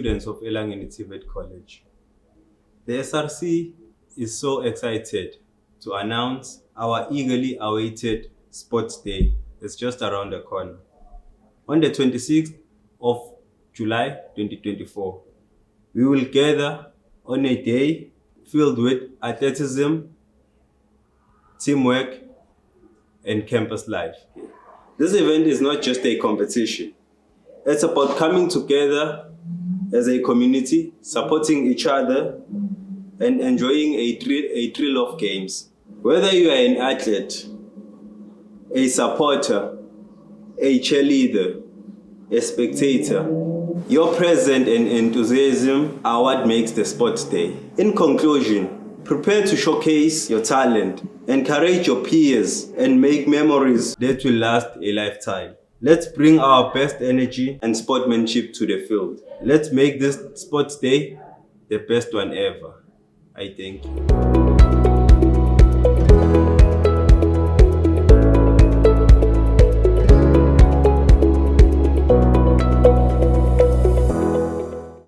students of Elangeni TVET College. The SRC is so excited to announce our eagerly awaited Sports Day. It's just around the corner. On the 26th of July 2024, we will gather on a day filled with athleticism, teamwork, and campus life. This event is not just a competition. It's about coming together as a community, supporting each other, and enjoying a thrill of games. Whether you are an athlete, a supporter, a cheerleader, a spectator, your presence and enthusiasm are what makes the Sports Day. In conclusion, prepare to showcase your talent, encourage your peers, and make memories that will last a lifetime. Let's bring our best energy and sportsmanship to the field. Let's make this Sports Day the best one ever. I thank you.